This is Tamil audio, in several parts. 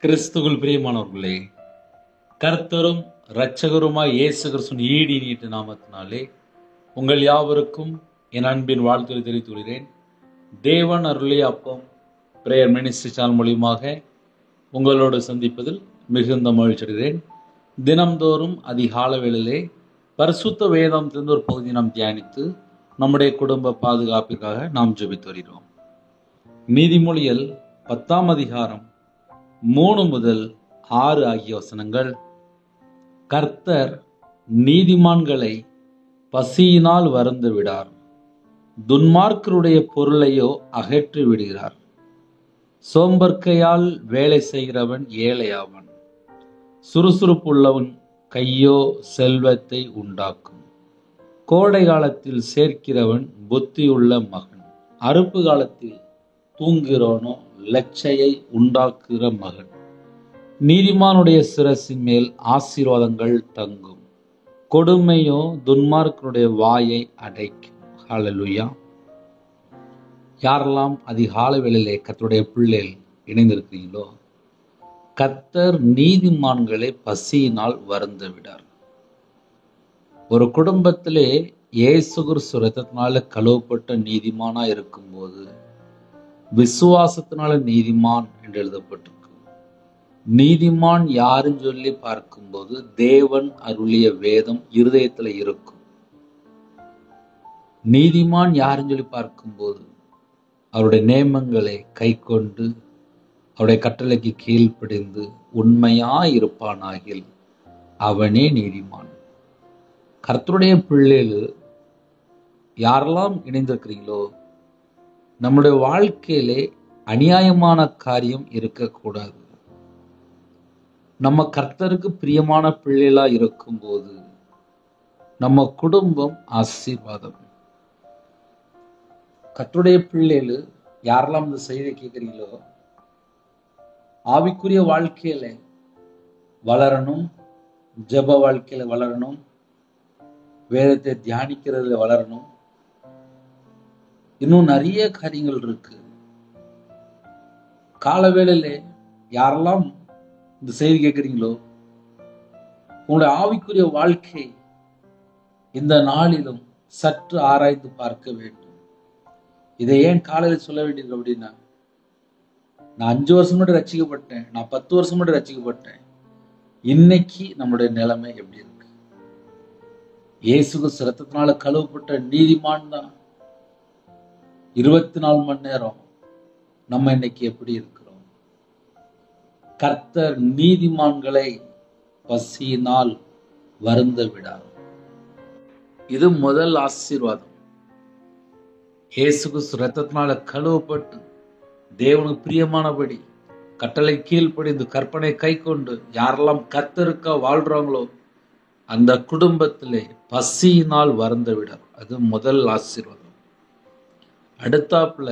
கிறிஸ்துவுக்குள் பிரியமானவர்களே, கர்த்தரும் இரட்சகருமாய் இயேசு கிறிஸ்துவின் ஈடு நீட்ட நாமத்தினாலே உங்கள் யாவருக்கும் என் அன்பின் வாழ்த்துக்களை தெரிவித்துக் கொள்கிறேன். தேவன் அருளிய அப்பம் பிரேயர் மினிஸ்ட்ரி சேனல் மூலியமாக உங்களோடு சந்திப்பதில் மிகுந்த மகிழ்ச்சி அடைகிறேன். தினம்தோறும் அதிகால வேளையிலே பரிசுத்த வேதத்திலிருந்து ஒரு பகுதியை நாம் தியானித்து நம்முடைய குடும்ப பாதுகாப்பிற்காக நாம் ஜெபித்து வருகிறோம். நீதிமொழிகள் 10ஆம் அதிகாரம் 3 முதல் 6 ஆகிய வசனங்கள். கர்த்தர் நீதிமான்களை பசியினால் வருந்து விடார், துன்மார்க்கருடைய பொருளையோ அகற்றி விடுகிறார். சோம்பற்கையால் வேலை செய்கிறவன் ஏழையாவன், சுறுசுறுப்புள்ளவன் கையோ செல்வத்தை உண்டாக்கும். கோடை காலத்தில் சேர்க்கிறவன் புத்தியுள்ள மகன், அறுப்பு காலத்தில் தூங்குகிறவனோ லட்சையை உண்டாக்குகிற மகன். நீதிமானுடைய சிரசின் மேல் ஆசீர்வாதங்கள் தங்கும், கொடுமையோ துன்மார்க்கனுடைய வாயை அடைக்கும். ஹல்லேலூயா. யாரெல்லாம் அதிகால வேளையிலே கர்த்தருடைய பிள்ளைகள் இணைந்திருக்கிறீங்களோ, கர்த்தர் நீதிமான்களை பசியினால் வருந்த விடார். ஒரு குடும்பத்திலே இயேசு கிறிஸ்து இரத்தத்தினால கழுவப்பட்ட நீதிமானா இருக்கும்போது விசுவாசத்தினால நீதிமான் என்று எழுதப்பட்டிருக்கு. நீதிமான் யாருன்னு சொல்லி பார்க்கும்போது தேவன் அருளிய வேதம் இருதயத்துல இருக்கும். நீதிமான் யாருன்னு சொல்லி பார்க்கும்போது அவருடைய நேமங்களை கை கொண்டு அவருடைய கட்டளைக்கு கீழ்ப்படிந்து உண்மையாயிருப்பானாகில் அவனே நீதிமான். கர்த்தருடைய பிள்ளைகள் யாரெல்லாம் இணைந்திருக்கிறீங்களோ, நம்முடைய வாழ்க்கையிலே அநியாயமான காரியம் இருக்கக்கூடாது. நம்ம கர்த்தருக்கு பிரியமான பிள்ளைகளா இருக்கும்போது நம்ம குடும்பம் ஆசீர்வாதம். கர்த்தருடைய பிள்ளைகள் யாரெல்லாம் இந்த செய்தியை கேட்கிறீங்களோ, ஆவிக்குரிய வாழ்க்கையில வளரணும், ஜெப வாழ்க்கையில வளரணும், வேதத்தை தியானிக்கிறதுல வளரணும், இன்னும் நிறைய காரியங்கள் இருக்கு. காலவேளையில யாரெல்லாம் இந்த செய்தி கேட்கிறீங்களோ, உங்களுடைய ஆவிக்குரிய வாழ்க்கை இந்த நாளிலும் சற்று ஆராய்ந்து பார்க்க வேண்டும். இதை ஏன் காலையில் சொல்ல வேண்டியது அப்படின்னா, நான் 5 வருஷம் முன்னாடி ரட்சிக்கப்பட்டேன், நான் 10 வருஷம் முன்னாடி ரட்சிக்கப்பட்டேன், இன்னைக்கு நம்முடைய நிலைமை எப்படி இருக்கு? இயேசு இரத்தத்தினால கழுவப்பட்ட நீதிமான் தான் 24 மணி நேரம் நம்ம இன்னைக்கு எப்படி இருக்கிறோம்? கர்த்தர் நீதிமான்களை பசியினால் வருந்த விடார். இது முதல் ஆசீர்வாதம். இயேசு கிறிஸ்து இரத்தத்தினால கழுவப்பட்டு தேவனுக்கு பிரியமானபடி கட்டளை கீழ்ப்படிந்து கற்பனை கை கொண்டு யாரெல்லாம் கர்த்தருக்கா வாழ்றாங்களோ அந்த குடும்பத்திலே பசியினால் வருந்த விடார். அது முதல் ஆசீர்வாதம். அடுத்தாப்புல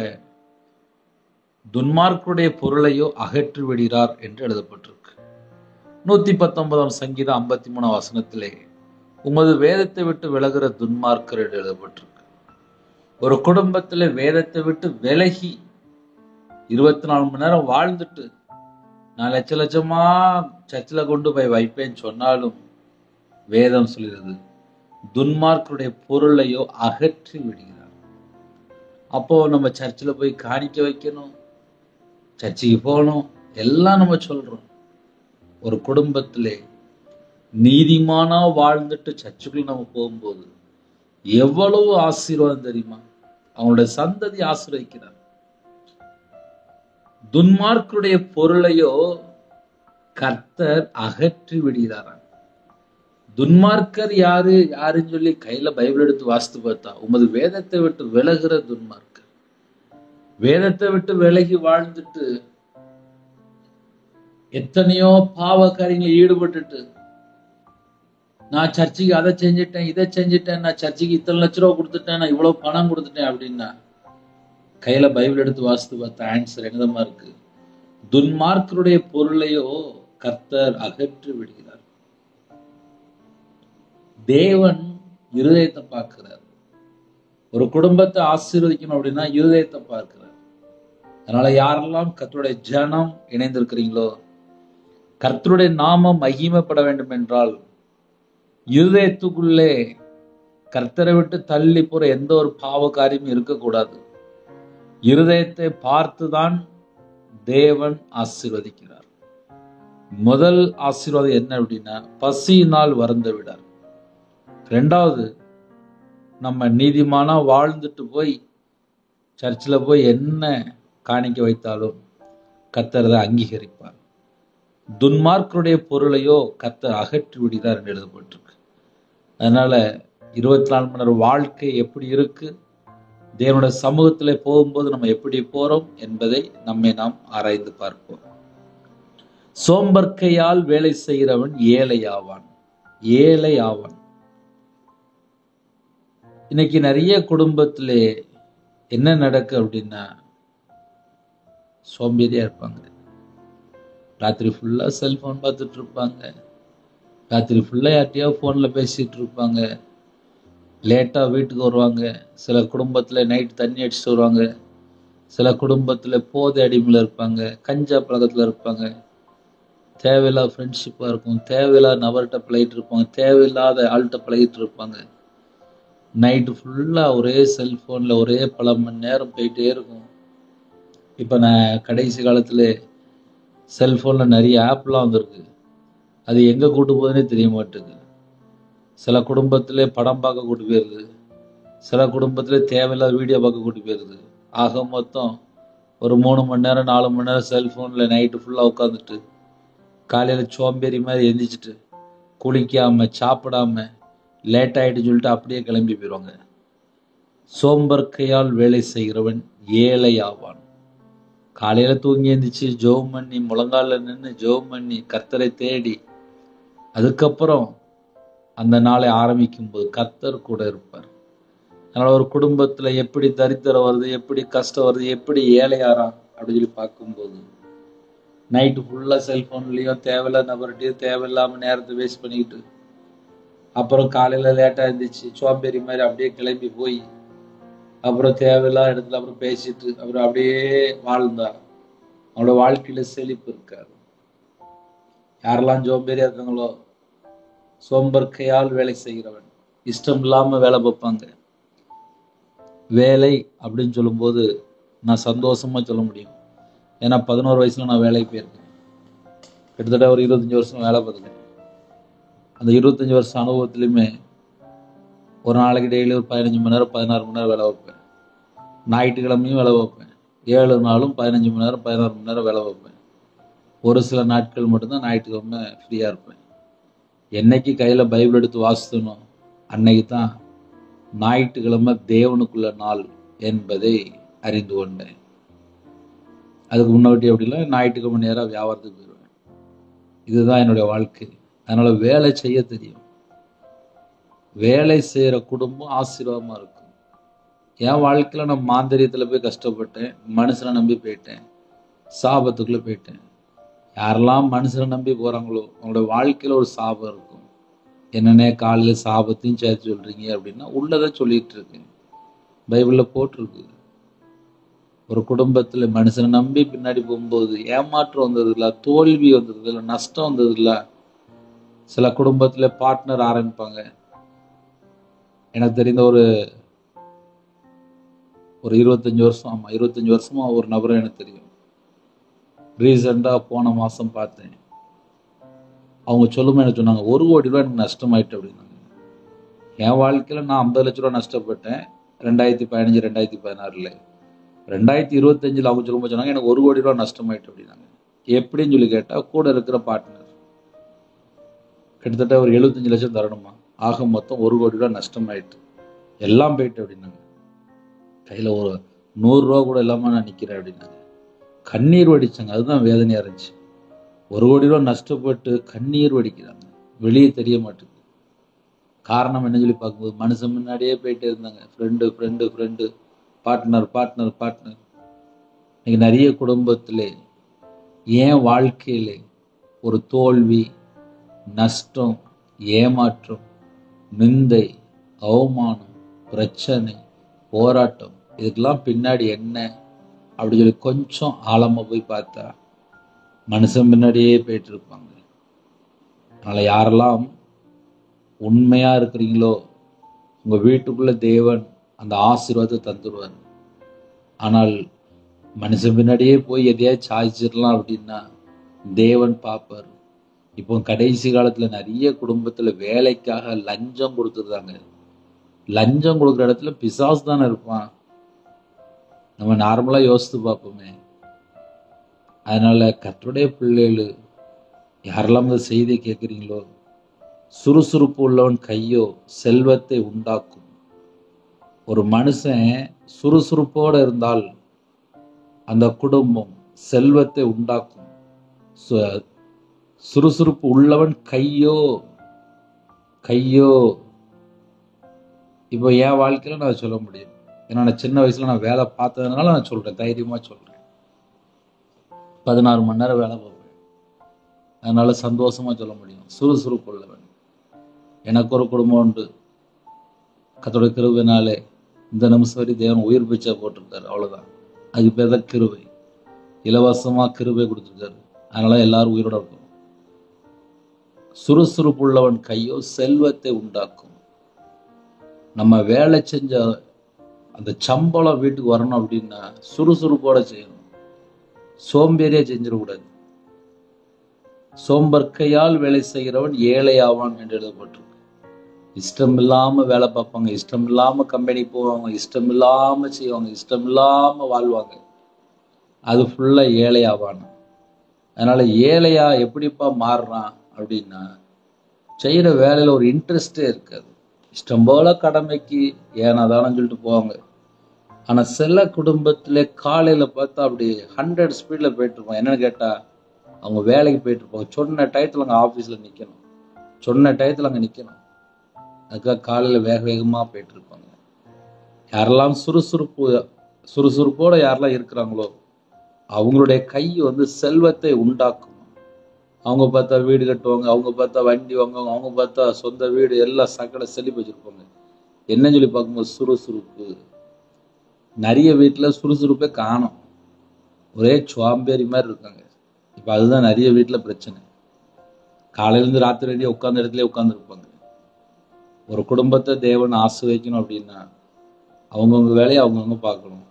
துன்மார்க்குடைய பொருளையோ அகற்றி விடுகிறார் என்று எழுதப்பட்டிருக்கு. 119ஆம் சங்கீதம் 53ஆம் வசனத்திலே உமது வேதத்தை விட்டு விலகுற துன்மார்க்கர் என்று எழுதப்பட்டிருக்கு. ஒரு குடும்பத்திலே வேதத்தை விட்டு விலகி 24 மணி நேரம் வாழ்ந்துட்டு நான் லட்சமா சர்ச்சில் கொண்டு போய் வைப்பேன்னு சொன்னாலும் வேதம் சொல்கிறது துன்மார்க்கருடைய பொருளையோ அகற்றி விடுகிறார். அப்போ நம்ம சர்ச்சில் போய் காணிக்க வைக்கணும், சர்ச்சுக்கு போகணும், எல்லாம் நம்ம சொல்றோம். ஒரு குடும்பத்திலே நீதிமானா வாழ்ந்துட்டு சர்ச்சுக்குள்ள நம்ம போகும்போது எவ்வளவு ஆசீர்வாதம் தெரியுமா? அவங்களுடைய சந்ததி ஆசீர்வதிக்கிறார். துன்மார்க்கருடைய பொருளையோ கர்த்தர் அகற்றி விடுகிறார். துன்மார்க்கர் யாருன்னு சொல்லி கையில பைபிள் எடுத்து வாசித்து பார்த்தா உமது வேதத்தை விட்டு விலகுற துன்மார்க்கர். வேதத்தை விட்டு விலகி வாழ்ந்துட்டு எத்தனையோ பாவ காரியங்களை ஈடுபட்டுட்டு நான் சர்ச்சுக்கு அதை செஞ்சுட்டேன், இதை செஞ்சுட்டேன், நான் சர்ச்சுக்கு இத்தனை லட்ச ரூபா கொடுத்துட்டேன், நான் இவ்வளவு பணம் கொடுத்துட்டேன் அப்படின்னா கையில பைபிள் எடுத்து வாசித்து பார்த்தா ஆன்சர் என்னதமா இருக்கு? துன்மார்க்கருடைய பொருளையோ கர்த்தர் அகற்றி விடுகிறார். தேவன் இருதயத்தை பார்க்கிறார். ஒரு குடும்பத்தை ஆசீர்வதிக்கணும் அப்படின்னா இருதயத்தை பார்க்கிறார். அதனால யாரெல்லாம் கர்த்தருடைய ஜனம் இணைந்திருக்கிறீங்களோ, கர்த்தருடைய நாமம் மகிமைப்பட வேண்டும் என்றால் இருதயத்துக்குள்ளே கர்த்தரை விட்டு தள்ளி போற எந்த ஒரு பாவ காரியமும் இருக்கக்கூடாது. இருதயத்தை பார்த்துதான் தேவன் ஆசீர்வதிக்கிறார். முதல் ஆசீர்வாதம் என்ன அப்படின்னா, பசியினால் வருந்த விடார். ரெண்டாவது, நம்ம நீதிமானா வாழ்ந்துட்டு போய் சர்ச்சில் போய் என்ன காணிக்க வைத்தாலும் கர்த்தர் அதை அங்கீகரிப்பார். துன்மார்க்கருடைய பொருளையோ கர்த்தர் அகற்றி விடுகிறார் என்று எழுதப்பட்டிருக்கு. அதனால 24 மணி நேரம் வாழ்க்கை எப்படி இருக்கு, தேவனுடைய சமூகத்தில் போகும்போது நம்ம எப்படி போறோம் என்பதை நாம் ஆராய்ந்து பார்ப்போம். சோம்பற்கையால் வேலை செய்கிறவன் ஏழை ஆவான். ஏழை ஆவான். இன்னைக்கு நிறைய குடும்பத்திலே என்ன நடக்கு அப்படின்னா, சோம்பேறியா இருப்பாங்க. ராத்திரி ஃபுல்லா செல்போன் பார்த்துட்டு இருப்பாங்க. ராத்திரி ஃபுல்லா யார்ட்டையோ போன்ல பேசிட்டு இருப்பாங்க. லேட்டா வீட்டுக்கு வருவாங்க. சில குடும்பத்துல நைட் தண்ணி அடிச்சுட்டு வருவாங்க. சில குடும்பத்துல போதை அடிமையில இருப்பாங்க, கஞ்சா பழக்கத்துல இருப்பாங்க. தேவையில்லாத ஃப்ரெண்ட்ஷிப்பா இருக்கும், தேவையில்லாத நபர்கிட்ட பழகிட்டு இருப்பாங்க, தேவையில்லாத ஆள்கிட்ட பழகிட்டு இருப்பாங்க. நைட்டு ஃபுல்லா ஒரே செல்போன்ல ஒரே பல மணி நேரம் போயிட்டே இருக்கும். இப்ப நான் கடைசி காலத்துல செல்போன்ல நிறைய ஆப்லாம் வந்திருக்கு. அது எங்க கூட்டு போகுதுன்னே தெரிய மாட்டேங்குது. சில குடும்பத்திலே படம் பார்க்க கூட்டு போயிருது, சில குடும்பத்திலே தேவையில்லாத வீடியோ பார்க்க கூட்டு போயிருது. ஆக மொத்தம் ஒரு 3 மணி நேரம் 4 மணி நேரம் செல்போன்ல நைட்டு ஃபுல்லா உட்காந்துட்டு காலையில சோம்பேறி மாதிரி எந்திரிச்சிட்டு குளிக்காம சாப்பிடாம லேட் ஆயிட்டு சொல்லிட்டு அப்படியே கிளம்பி போயிடுவாங்க. சோம்பற்கையால் வேலை செய்கிறவன் ஏழை ஆவான். காலையில தூங்கி எந்திரிச்சு ஜெபம் பண்ணி முழங்கால நின்று ஜெபம் பண்ணி கர்த்தரை தேடி அதுக்கப்புறம் அந்த நாளை ஆரம்பிக்கும் போது கர்த்தர் கூட இருப்பார். அதனால ஒரு குடும்பத்துல எப்படி தரித்திரம் வருது, எப்படி கஷ்டம் வருது, எப்படி ஏழையாராம் அப்படின்னு சொல்லி பார்க்கும்போது நைட்டு ஃபுல்லா செல்போன்லயோ தேவையில்லாத நபர்கிட்டயோ தேவையில்லாம நேரத்தை வேஸ்ட் பண்ணிக்கிட்டு அப்புறம் காலையில லேட்டா இருந்துச்சு சோம்பேறி மாதிரி அப்படியே கிளம்பி போய் அப்புறம் தேவையில்லாத இடத்துல அப்புறம் பேசிட்டு அப்புறம் அப்படியே வாழ்ந்தா அவனோட வாழ்க்கையில செழிப்பு இருக்காது. யாரெல்லாம் சோம்பேறியா இருக்காங்களோ, சோம்பற்கையால் வேலை செய்கிறவன், இஷ்டம் இல்லாம வேலை பார்ப்பாங்க. வேலை அப்படின்னு சொல்லும்போது நான் சந்தோஷமா சொல்ல முடியும். ஏன்னா 11 வயசுல நான் வேலைக்கு போயிருக்கேன். கிட்டத்தட்ட ஒரு 25 வருஷம் வேலை பார்த்துட்டேன். அந்த 25 வருஷம் அனுபவத்திலுமே ஒரு நாளைக்கு டெய்லி ஒரு 15 மணி நேரம் 16 மணி நேரம் வேலை வைப்பேன். ஞாயிற்றுக்கிழமையும் வேலை வைப்பேன். 7 நாளும் 15 மணி நேரம் 16 மணி நேரம் வேலை வைப்பேன். ஒரு சில நாட்கள் மட்டும்தான் ஞாயிற்றுக்கிழமை ஃப்ரீயா இருப்பேன். என்னைக்கு கையில பைபிள் எடுத்து வாசித்தனோ அன்னைக்கு தான் ஞாயிற்றுக்கிழமை தேவனுக்குள்ள நாள் என்பதை அறிந்து கொண்டேன். அதுக்கு முன்னாடி அப்படிலாம் ஞாயிற்றுக்கிழமை நேரம் வியாபாரத்துக்கு போயிடுவேன். இதுதான் என்னுடைய வாழ்க்கை. அதனால வேலை செய்ய தெரியும். வேலை செய்யற குடும்பம் ஆசீர்வாதமா இருக்கும். என் வாழ்க்கையில நான் மாந்திரியத்துல போய் கஷ்டப்பட்டேன், மனுஷனை நம்பி போயிட்டேன், சாபத்துக்குள்ள போயிட்டேன். யாரெல்லாம் மனுஷனை நம்பி போறாங்களோ அவங்களோட வாழ்க்கையில ஒரு சாபம் இருக்கும். என்னன்னே காலையில சாபத்தையும் சேர்த்து சொல்றீங்க அப்படின்னா உள்ளதை சொல்லிட்டு இருக்கேன். பைபிள்ல போட்டிருக்கு. ஒரு குடும்பத்துல மனுஷனை நம்பி பின்னாடி போகும்போது ஏமாற்றம் வந்தது இல்ல, தோல்வி வந்தது இல்ல, நஷ்டம் வந்தது இல்ல. சில குடும்பத்துல பார்ட்னர் ஆரம்பிப்பாங்க. எனக்கு தெரிந்த ஒரு 25 வருஷம், ஆமா 25 வருஷமா ஒரு நபரை எனக்கு தெரியும். ரீசெண்டா போன மாசம் பார்த்தேன். அவங்க சொல்லும்போது எனக்கு சொன்னாங்க, 1 கோடி ரூபாய் எனக்கு நஷ்டமாயிட்டு அப்படின்னாங்க. என் வாழ்க்கையில நான் 50 லட்ச ரூபாய் நஷ்டப்பட்டேன் 2015 2016. 2025 அவங்க சொல்லும்போது சொன்னாங்க எனக்கு 1 கோடி ரூபாய் நஷ்டமாயிட்டு அப்படின்னாங்க. எப்படின்னு சொல்லி கேட்டா கூட இருக்கிற பார்ட்னர் கிட்டத்தட்ட ஒரு 75 லட்சம் தரணுமா, ஆக மொத்தம் 1 கோடி ரூபாய் நஷ்டமாயிட்டு எல்லாம் போயிட்டு அப்படின்னாங்க. கையில ஒரு 100 ரூபா கூட இல்லாம நான் நிக்கிறேன் அப்படின்னாங்க. கண்ணீர் வடிச்சாங்க. அதுதான் வேதனையா இருந்துச்சு. 1 கோடி ரூபாய் நஷ்டப்பட்டு கண்ணீர் வடிக்கிறாங்க. வெளியே தெரிய மாட்டேங்குது. காரணம் என்ன சொல்லி பார்க்கும்போது மனுஷன் முன்னாடியே போயிட்டே இருந்தாங்க. Friend partner. இன்னைக்கு நிறைய குடும்பத்திலே ஏன் வாழ்க்கையிலே ஒரு தோல்வி, நஷ்டம், ஏமாற்றம், நிந்தை, அவமானம், பிரச்சனை, போராட்டம், இதுக்கெல்லாம் பின்னாடி என்ன அப்படி சொல்லி கொஞ்சம் ஆழமா போய் பார்த்தா மனுஷன் பின்னாடியே போயிட்டு இருப்பாங்க. அதனால யாரெல்லாம் உண்மையா இருக்கிறீங்களோ உங்க வீட்டுக்குள்ள தேவன் அந்த ஆசீர்வாதத்தை தந்துடுவார். ஆனால் மனுஷன் பின்னாடியே போய் எதையாவது சாய்ச்சிடலாம் அப்படின்னா தேவன் பார்ப்பார். இப்போ கடைசி காலத்துல நிறைய குடும்பத்துல வேலைக்காக லஞ்சம் கொடுத்துருந்தாங்க. லஞ்சம் கொடுக்குற இடத்துல பிசாசு தானே இருப்பான். நம்ம நார்மலா யோசித்து பார்ப்போமே. அதனால கர்த்தருடைய பிள்ளைகள் யாரெல்லாம் இந்த செய்தியை கேட்குறீங்களோ, சுறுசுறுப்பு உள்ளவன் கையோ செல்வத்தை உண்டாக்கும். ஒரு மனுஷன் சுறுசுறுப்போடு இருந்தால் அந்த குடும்பம் செல்வத்தை உண்டாக்கும். சுறுசுறுப்பு உள்ளவன் கையோ இப்போ என் வாழ்க்கையில நான் சொல்ல முடியும். ஏன்னா நான் சின்ன வயசுல நான் வேலை பார்த்ததுனால நான் சொல்றேன், தைரியமா சொல்றேன். 16 மணி நேரம் வேலை பார்ப்பேன். அதனால சந்தோஷமா சொல்ல முடியும், சுறுசுறுப்பு உள்ளவன். எனக்கு ஒரு குடும்பம் உண்டு. கர்த்தருடைய கிருபையினாலே இந்த நிமிஷம் வரை தேவன் உயிர் பிச்சை போட்டிருக்காரு. அவ்வளவுதான். அது பேர் தான் கிருபை. இலவசமா கிருபை கொடுத்துருக்காரு. அதனால எல்லாரும் உயிரோட இருக்கும். சுறுசுறுப்பு உள்ளவன் கையோ செல்வத்தை உண்டாக்கும். நம்ம வேலை செஞ்ச அந்த சம்பளம் வீட்டுக்கு வரணும் அப்படின்னா சுறுசுறுப்போட செய்யணும். சோம்பேறியா செஞ்சிடக்கூடாது. சோம்பற்கையால் வேலை செய்கிறவன் ஏழை ஆவான் என்று எழுதப்பட்டிருக்கு. இஷ்டம் இல்லாம வேலை பார்ப்பாங்க, இஷ்டம் இல்லாம கம்பெனி போவாங்க, இஷ்டம் இல்லாம செய்வாங்க, இஷ்டம் இல்லாம வாழ்வாங்க. அது ஃபுல்லா ஏழை ஆவான். அதனால ஏழையா எப்படிப்பா மாறுறான் அப்படின்னா, செய்யற வேலையில ஒரு இன்ட்ரெஸ்டே இருக்காது. இஷ்டம் போல கடமைக்கு ஏனாதானு சொல்லிட்டு போவாங்க. ஆனா சில குடும்பத்திலே காலையில பார்த்தா அப்படி 100 ஸ்பீட்ல போயிட்டு இருப்பாங்க. என்னன்னு கேட்டா, அவங்க வேலைக்கு போயிட்டு இருப்பாங்க. சொன்ன டயத்துல அங்க ஆபீஸ்ல நிக்கணும், சொன்ன டயத்துல அங்க நிக்கணும். அதுக்காக காலையில வேக வேகமா போயிட்டு இருப்பாங்க. யாரெல்லாம் சுறுசுறுப்போட யாரெல்லாம் இருக்கிறாங்களோ அவங்களுடைய கை செல்வத்தை உண்டாக்கும். அவங்க பார்த்தா வீடு கட்டுவாங்க, அவங்க பார்த்தா வண்டி வாங்குவாங்க, அவங்க பார்த்தா சொந்த வீடு எல்லாம் சக்கடை செழிப்பு வச்சிருப்பாங்க. என்னன்னு சொல்லி பார்க்கும்போது சுறுசுறுப்பு. நிறைய வீட்டுல சுறுசுறுப்பே காணும், ஒரே சுவாம்பேறி மாதிரி இருக்காங்க. இப்ப அதுதான் நிறைய வீட்டுல பிரச்சனை. காலையில இருந்து ராத்திரி வரையும் உட்கார்ந்த இடத்துல உட்கார்ந்து இருப்பாங்க. ஒரு குடும்பத்தை தேவன் ஆசீர்வதிக்கணும் அப்படின்னா அவங்கவுங்க வேலையை அவங்கவுங்க பார்க்கணும்.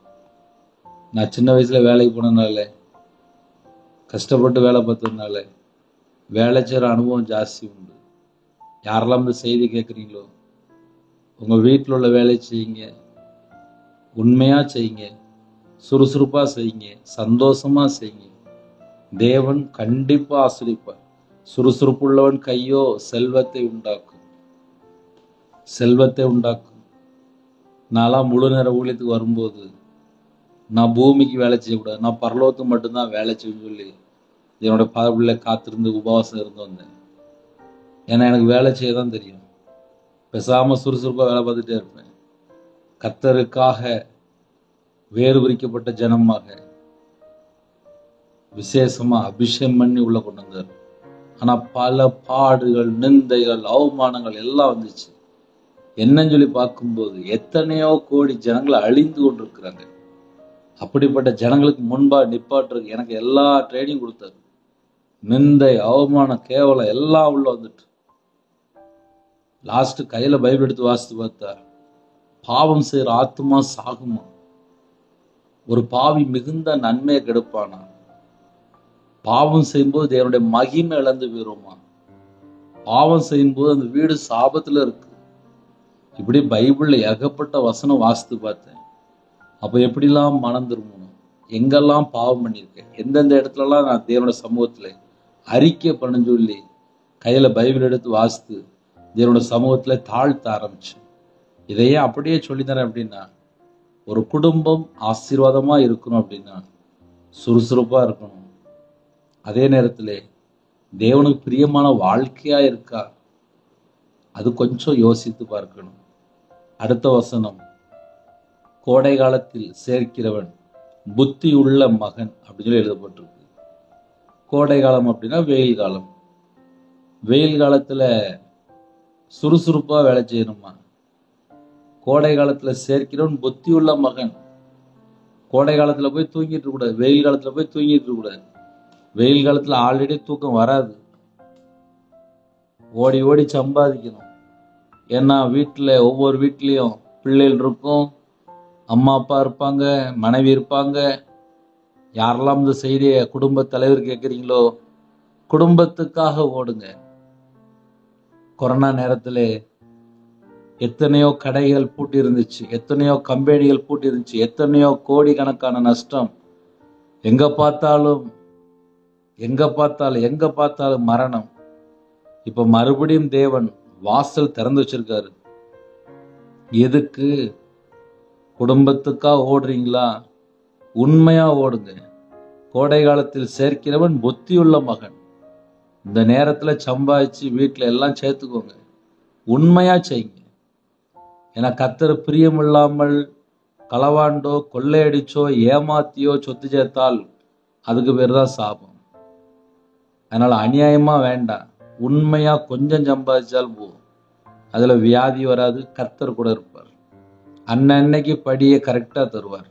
நான் சின்ன வயசுல வேலைக்கு போனதுனால, கஷ்டப்பட்டு வேலை பார்த்ததுனால வேலை செய்கிற அனுபவம் ஜாஸ்தி உண்டு. யாரெல்லாம் இந்த செய்தி கேட்குறீங்களோ உங்க வீட்டில் உள்ள வேலையை செய்யுங்க, உண்மையா செய்யுங்க, சுறுசுறுப்பா செய்யுங்க, சந்தோஷமா செய்யுங்க. தேவன் கண்டிப்பா ஆசீர்வதிப்பார். சுறுசுறுப்பு உள்ளவன் கையோ செல்வத்தை உண்டாக்கும். செல்வத்தை உண்டாக்கும். நான்லாம் முழு நேர ஊழியத்துக்கு வரும்போது நான் பூமிக்கு வேலை செய்யக்கூடாது, நான் பரலோகத்துக்கு மட்டும்தான் வேலை செய்யணும்னு சொல்லி என்னோட பாதைக்குள்ள காத்திருந்து உபவாசம் இருந்து வந்தேன். ஏன்னா எனக்கு வேலை செய்ய தான் தெரியும். பேசாம சுறுசுறுப்பா வேலை பார்த்துட்டே இருப்பேன். கர்த்தருக்காக வேறு பிரிக்கப்பட்ட ஜனமாக விசேஷமா அபிஷேகம் பண்ணி உள்ள கொண்டு வந்தார். ஆனா பல பாடுகள், நிந்தைகள், அவமானங்கள் எல்லாம் வந்துச்சு. என்னன்னு சொல்லி பார்க்கும்போது எத்தனையோ கோடி ஜனங்களை அழிந்து கொண்டிருக்கிறாங்க. அப்படிப்பட்ட ஜனங்களுக்கு முன்பா நிப்பாட்டுறதுக்கு எனக்கு எல்லா ட்ரைனிங் கொடுத்தாரு. நிந்தை, அவமானம், கேவலம் எல்லாம் உள்ள வந்துட்டு லாஸ்ட் கையில பைபிள் எடுத்து வாசித்து பார்த்தா, பாவம் செய்யற ஆத்துமா சாகுமா, ஒரு பாவி மிகுந்த நன்மையை கெடுப்பானா, பாவம் செய்யும்போது தேவனுடைய மகிமை இழந்து போயிருமா, பாவம் செய்யும்போது அந்த வீடு சாபத்துல இருக்கு. இப்படி பைபிள்ல ஏகப்பட்ட வசனம் வாசித்து பார்த்தேன். அப்ப எப்படிலாம் மனம் திரும்பணும், எங்கெல்லாம் பாவம் பண்ணியிருக்கேன், எந்தெந்த இடத்துலலாம் நான் தேவனுடைய சமூகத்துல அறிக்கை பண்ண சொல்லி கையில பைபிள் எடுத்து வாசித்து தேவனுடைய சமூகத்துல தாழ்த்த ஆரம்பிச்சேன். இதையே அப்படியே சொல்லித்தரேன் அப்படின்னா, ஒரு குடும்பம் ஆசீர்வாதமா இருக்கணும் அப்படின்னா சுறுசுறுப்பா இருக்கணும். அதே நேரத்துல தேவனுக்கு பிரியமான வாழ்க்கையா இருக்கா, அது கொஞ்சம் யோசித்து பார்க்கணும். அடுத்த வசனம், கோடை காலத்தில் சேர்க்கிறவன் புத்தி உள்ள மகன் அப்படின்னு சொல்லி எழுதப்பட்டிருக்கு. கோடை காலம் அப்படின்னா வெயில் காலம். வெயில் காலத்துல சுறுசுறுப்பா வேலை செய்யணுமா? கோடை காலத்துல சேர்க்கிறவன் புத்தி உள்ள மகன். கோடை காலத்துல போய் தூங்கிட்டு இருக்க கூடாது, வெயில் காலத்துல போய் தூங்கிட்டு இருக்க கூடாது. வெயில் காலத்துல ஆல்ரெடி தூக்கம் வராது, ஓடி ஓடி சம்பாதிக்கணும். ஏன்னா ஒவ்வொரு வீட்லயும் பிள்ளைகள் இருக்கும், அம்மா அப்பா இருப்பாங்க, மனைவி இருப்பாங்க. யாரெல்லாம் இந்த செய்தியை குடும்ப தலைவர் கேட்குறீங்களோ, குடும்பத்துக்காக ஓடுங்க. கொரோனா நேரத்தில் எத்தனையோ கடைகள் பூட்டி இருந்துச்சு, எத்தனையோ கம்பெனிகள் பூட்டி இருந்துச்சு, எத்தனையோ கோடிக்கணக்கான நஷ்டம். எங்க பார்த்தாலும் மரணம். இப்ப மறுபடியும் தேவன் வாசல் திறந்து வச்சிருக்காரு. எதுக்கு? குடும்பத்துக்கா ஓடுறீங்களா? உண்மையா ஓடுங்க. கோடை காலத்தில் சேர்க்கிறவன் புத்தியுள்ள மகன். இந்த நேரத்துல சம்பாதிச்சு வீட்டுல எல்லாம் சேர்த்துக்கோங்க, உண்மையா செய்யுங்க. ஏன்னா கர்த்தர் பிரியமில்லாமல் களவாண்டோ கொள்ளையடிச்சோ ஏமாத்தியோ சொத்து சேர்த்தால் அதுக்கு பேர் தான் சாபம். அதனால அநியாயமா வேண்டாம், உண்மையா கொஞ்சம் சம்பாதிச்சால் போதும். அதுல வியாதி வராது, கர்த்தர் கூட இருப்பார். அன்னைக்கு படியை கரெக்டா தருவார்.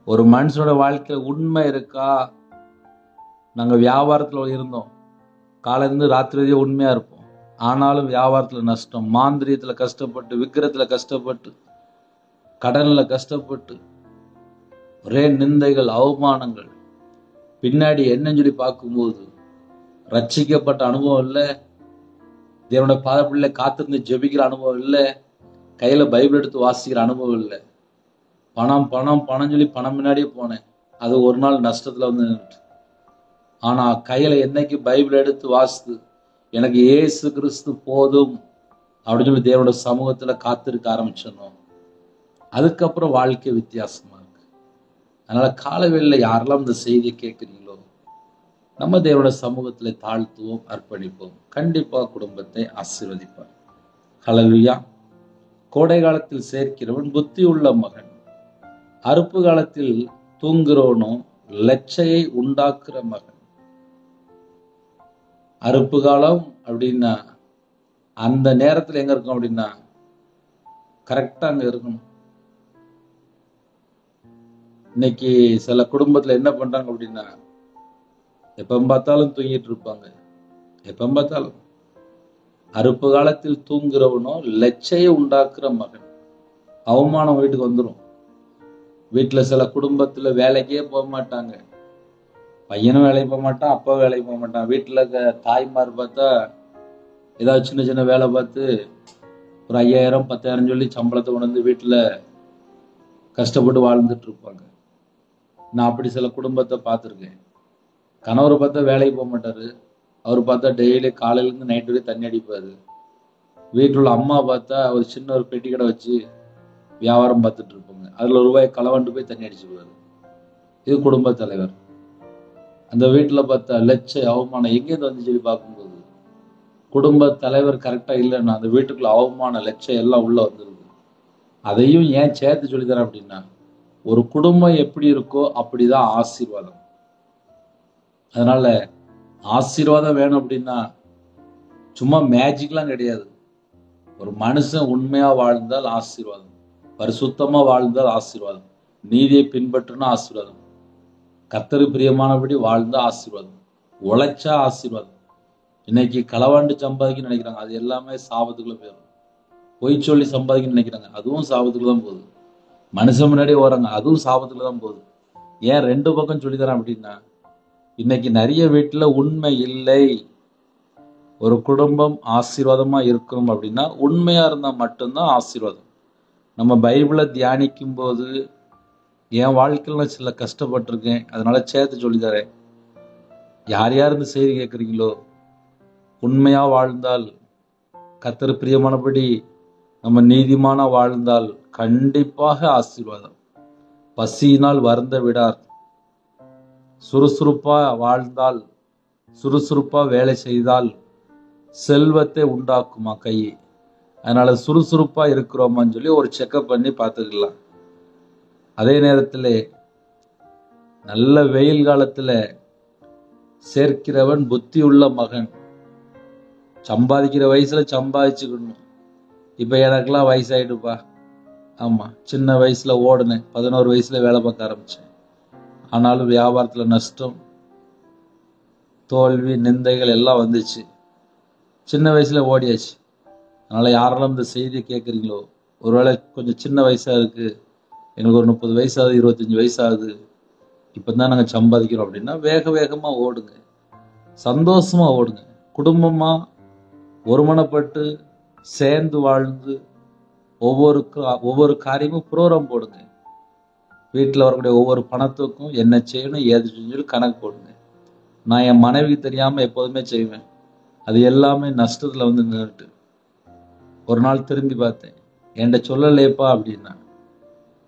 ஒரு மனுஷனோட வாழ்க்கையில உண்மை இருக்கா? நாங்க வியாபாரத்துல இருந்தோம், காலையிலிருந்து ராத்திரி வரையும் உண்மையா இருப்போம். ஆனாலும் வியாபாரத்துல நஷ்டம், மாந்திரியத்துல கஷ்டப்பட்டு, விக்கிரத்துல கஷ்டப்பட்டு, கடன்ல கஷ்டப்பட்டு, ஒரே நிந்தைகள் அவமானங்கள். பின்னாடி என்னன்னு சொல்லி பார்க்கும்போது ரட்சிக்கப்பட்ட அனுபவம் இல்லை, தேவனோட பாதப்பிள்ளை காத்திருந்து ஜெபிக்கிற அனுபவம் இல்லை, கையில பைபிள் எடுத்து வாசிக்கிற அனுபவம் இல்லை. பணம் பணம் பணம் சொல்லி பணம் முன்னாடியே போனேன், அது ஒரு நாள் நஷ்டத்துல வந்து நின்றுட்டு. ஆனா கையில என்னைக்கு பைபிள் எடுத்து வாசித்து எனக்கு இயேசு கிறிஸ்து போதும் அப்படின்னு சொல்லி தேவனோட சமூகத்துல காத்திருக்க ஆரம்பிச்சோம், அதுக்கப்புறம் வாழ்க்கை வித்தியாசமா இருக்கு. அதனால காலவெளியில யாரெல்லாம் இந்த செய்தியை கேட்குறீங்களோ, நம்ம தேவனோட சமூகத்துல தாழ்த்துவோம், அர்ப்பணிப்போம். கண்டிப்பா குடும்பத்தை ஆசீர்வதிப்பார். ஹல்லேலூயா. கோடை காலத்தில் சேர்க்கிறவன் புத்தி உள்ள மகன், அறுப்பு காலத்தில் தூங்குறவனோ லட்சையை உண்டாக்குற மகன். அறுப்பு காலம் அப்படின்னா அந்த நேரத்துல எங்க இருக்கும் அப்படின்னா கரெக்டா அங்க இருக்கணும். இன்னைக்கு சில குடும்பத்துல என்ன பண்றாங்க அப்படின்னா, எப்ப பார்த்தாலும் தூங்கிட்டு இருப்பாங்க, எப்ப பார்த்தாலும். அறுப்பு காலத்தில் தூங்குறவனோ லட்சையை உண்டாக்குற மகன். அவமானம் வீட்டுக்கு வந்துடும். வீட்டுல சில குடும்பத்துல வேலைக்கே போக மாட்டாங்க, பையனும் வேலைக்கு போக மாட்டான், அப்பா வேலைக்கு போக மாட்டான். வீட்டுல தாய்மார் பார்த்தா ஏதாவது சின்ன சின்ன வேலை பார்த்து ஒரு 5000 10,000 சொல்லி சம்பளத்தை கொண்டு வந்து வீட்டுல கஷ்டப்பட்டு வாழ்ந்துட்டு இருப்பாங்க. நான் அப்படி சில குடும்பத்தை பார்த்துருக்கேன். கணவர் பார்த்தா வேலைக்கு போக மாட்டாரு, அவர் பார்த்தா டெய்லி காலையிலேருந்து நைட்டு வரைக்கும் தண்ணி அடிப்பாரு. வீட்டில் உள்ள அம்மா பார்த்தா ஒரு சின்ன ஒரு பெட்டி கடை வச்சு வியாபாரம் பார்த்துட்டு இருப்பாங்க, அதுல ரூபாய் களவாண்டு போய் தண்ணி அடிச்சுக்குவாரு. இது குடும்ப தலைவர். அந்த வீட்டுல பார்த்தா லட்ச அவமானம் எங்கேருந்து வந்து சொல்லி பார்க்கும்போது குடும்ப தலைவர் கரெக்டா இல்லைன்னா அந்த வீட்டுக்குள்ள அவமான லட்சம் எல்லாம் உள்ள வந்துருது. அதையும் ஏன் சேர்த்து சொல்லித்தரேன் அப்படின்னா, ஒரு குடும்பம் எப்படி இருக்கோ அப்படிதான் ஆசீர்வாதம். அதனால ஆசீர்வாதம் வேணும் அப்படின்னா சும்மா மேஜிக்லாம் கிடையாது. ஒரு மனுஷன் உண்மையா வாழ்ந்தால் ஆசீர்வாதம், பரிசுத்தமா வாழ்ந்தால் ஆசீர்வாதம், நீதியை பின்பற்றினா ஆசீர்வாதம், கர்த்தரு பிரியமானபடி வாழ்ந்தா ஆசீர்வாதம், உழைச்சா ஆசீர்வாதம். இன்னைக்கு களவாண்டு சம்பாதிக்கணும்னு நினைக்கிறாங்க, அது எல்லாமே சாபத்துக்குள்ள போயிடும். பொய் சொல்லி சம்பாதிக்கணும்னு நினைக்கிறாங்க, அதுவும் சாபத்துக்குள்ள தான் போகுது. மனுஷன் முன்னாடி ஓடுறாங்க, அதுவும் சாபத்துக்குள்ள தான் போகுது. ஏன் 2 பக்கம் சொல்லித்தரேன் அப்படின்னா, இன்னைக்கு நிறைய வீட்டுல உண்மை இல்லை. ஒரு குடும்பம் ஆசீர்வாதமா இருக்கணும் அப்படின்னா உண்மையா இருந்தா மட்டும்தான் ஆசீர்வாதம். நம்ம பைபிளை தியானிக்கும் போது என் வாழ்க்கையில சில கஷ்டப்பட்டிருக்கேன், அதனால சேர்த்து சொல்லித்தரேன். யார் யார் இந்த செய்தி கேட்குறீங்களோ, உண்மையா வாழ்ந்தால், கர்த்தர் பிரியமானபடி நம்ம நீதிமானா வாழ்ந்தால் கண்டிப்பாக ஆசீர்வாதம். பசியினால் வருந்த விடார். சுறுசுறுப்பா வாழ்ந்தால், சுறுசுறுப்பா வேலை செய்தால் செல்வத்தை உண்டாக்குமா கை. அதனால சுறுசுறுப்பா இருக்கிறோமான்னு சொல்லி ஒரு செக்அப் பண்ணி பார்த்துக்கலாம். அதே நேரத்தில் நல்ல வெயில் காலத்துல சேர்க்கிறவன் புத்தி உள்ள மகன். சம்பாதிக்கிற வயசுல சம்பாதிச்சுக்கணும். இப்ப எனக்கெல்லாம் வயசாயிடுப்பா. ஆமா, சின்ன வயசுல ஓடுனேன், 11 வயசுல வேலை பார்க்க ஆரம்பிச்சேன். ஆனாலும் வியாபாரத்துல நஷ்டம், தோல்வி நிந்தைகள் எல்லாம் வந்துச்சு. சின்ன வயசுல ஓடியாச்சு. அதனால யாரெல்லாம் இந்த செய்தியை கேட்குறீங்களோ, ஒருவேளை கொஞ்சம் சின்ன வயசா இருக்கு, எங்களுக்கு ஒரு 30 வயசாகுது, 25 வயசாகுது, இப்போ தான் நாங்கள் சம்பாதிக்கிறோம் அப்படின்னா வேக வேகமாக ஓடுங்க, சந்தோஷமா ஓடுங்க. குடும்பமா ஒருமனப்பட்டு சேர்ந்து வாழ்ந்து ஒவ்வொரு காரியமும் ப்ரோக்ராம் போடுங்க. வீட்டில் வரக்கூடிய ஒவ்வொரு பணத்துக்கும் என்ன செய்யணும், ஏது செஞ்சு கணக்கு போடுங்க. நான் என் மனைவிக்கு தெரியாமல் எப்போதுமே செய்வேன். அது எல்லாமே நஷ்டத்தில் வந்து நின்றுட்டு ஒரு நாள் திரும்பி பார்த்தேன், என்கிட்ட சொல்லலையப்பா அப்படின்னா.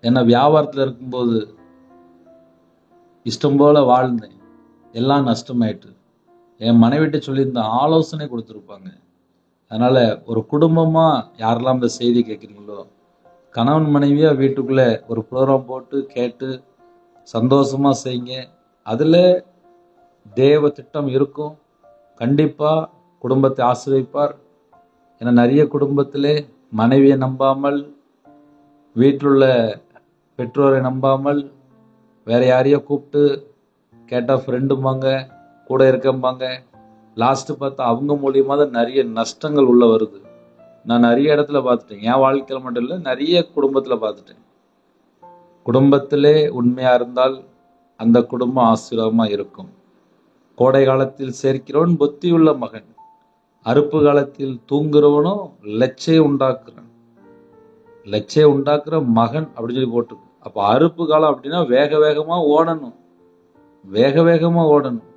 ஏன்னா வியாபாரத்தில் இருக்கும்போது இஷ்டம் போல வாழ்ந்தேன், எல்லாம் நஷ்டமாயிட்டு. என் மனைவிட்ட சொல்லியிருந்த ஆலோசனை கொடுத்துருப்பாங்க. அதனால ஒரு குடும்பமா யாரெல்லாம் இந்த செய்தி கேட்குறீங்களோ, கணவன் மனைவியா வீட்டுக்குள்ள ஒரு ப்ரோக்ராம் போட்டு கேட்டு சந்தோஷமா செய்யுங்க. அதுல தேவ திட்டம் இருக்கும். கண்டிப்பா குடும்பத்தை ஆசீர்வதிப்பார். ஏன்னா நிறைய குடும்பத்திலே மனைவியை நம்பாமல், வீட்டில் உள்ள பெற்றோரை நம்பாமல், வேற யாரையோ கூப்பிட்டு கேட்டா ஃப்ரெண்டும்பாங்க, கூட இருக்கம்பாங்க. லாஸ்ட் பார்த்தா அவங்க மூலியமா தான் நிறைய நஷ்டங்கள் உள்ள வருது. நான் நிறைய இடத்துல பார்த்துட்டேன், என் வாழ்க்கையில மட்டும் இல்லை, நிறைய குடும்பத்துல பார்த்துட்டேன். குடும்பத்திலே உண்மையா இருந்தால் அந்த குடும்பம் ஆசீர்வாதமா இருக்கும். கோடை காலத்தில் சேர்க்கிறவன் புத்தியுள்ள மகன், அறுப்பு காலத்தில் தூங்குறவனும் லட்சையை உண்டாக்குறான். லட்சையை உண்டாக்குற மகன் அப்படின்னு சொல்லி போட்டுருக்கு. அப்ப அறுப்பு காலம் அப்படின்னா வேக வேகமா ஓடணும், வேக வேகமா ஓடணும்.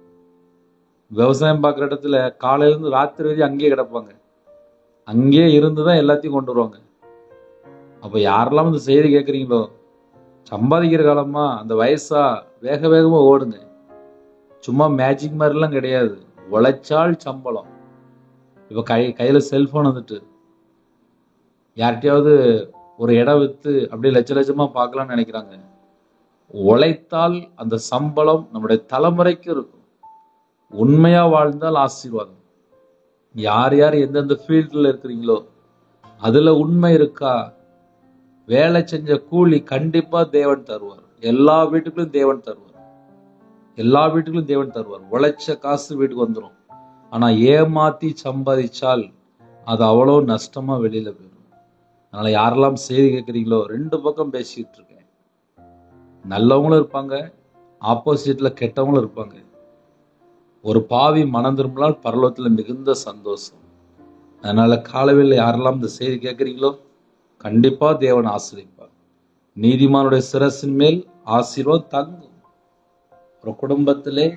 விவசாயம் பார்க்குற இடத்துல காலையிலேருந்து ராத்திரி வரைக்கும் அங்கேயே கிடப்பாங்க, அங்கேயே இருந்துதான் எல்லாத்தையும் கொண்டு வருவாங்க. அப்ப யாரெல்லாம் இந்த செய்தி கேட்குறீங்களோ, சம்பாதிக்கிற காலமா அந்த வயசா வேக வேகமா ஓடுங்க. சும்மா மேஜிக் மாதிரிலாம் கிடையாது, உழைச்சால் சம்பளம். இப்ப கையில செல்போன் வந்துட்டு யார்கிட்டயாவது ஒரு இடம் வித்து அப்படியே லட்சமா பார்க்கலாம்னு நினைக்கிறாங்க. உழைத்தால் அந்த சம்பளம் நம்முடைய தலைமுறைக்கு இருக்கும். உண்மையா வாழ்ந்தால் ஆசீர்வாதம். யார் யார் எந்தெந்த ஃபீல்டில் இருக்கிறீங்களோ அதுல உண்மை இருக்கா, வேலை செஞ்ச கூலி கண்டிப்பா தேவன் தருவார். எல்லா வீட்டுக்குள்ளும் தேவன் தருவார், எல்லா வீட்டுக்குள்ளும் தேவன் தருவார். உழைச்ச காசு வீட்டுக்கு வந்துடும். ஆனா ஏமாத்தி சம்பாதிச்சால் அது அவ்வளோ நஷ்டமா வெளியில போயிடும். அதனால யாரெல்லாம் செய்தி கேட்குறீங்களோ, 2 பக்கம் பேசிட்டு இருக்கேன். நல்லவங்களும் இருப்பாங்க, ஆப்போசிட்ல கெட்டவங்களும் இருப்பாங்க. ஒரு பாவி மனம் திரும்பினால் பரலோகத்துல மிகுந்த சந்தோஷம். அதனால காலவில் யாரெல்லாம் இந்த செய்தி கேட்குறீங்களோ கண்டிப்பா தேவன் ஆசீர்வதிப்பார். நீதிமானுடைய சிரசின் மேல் ஆசீர்வாதம் தங்கும். ஒரு குடும்பத்திலே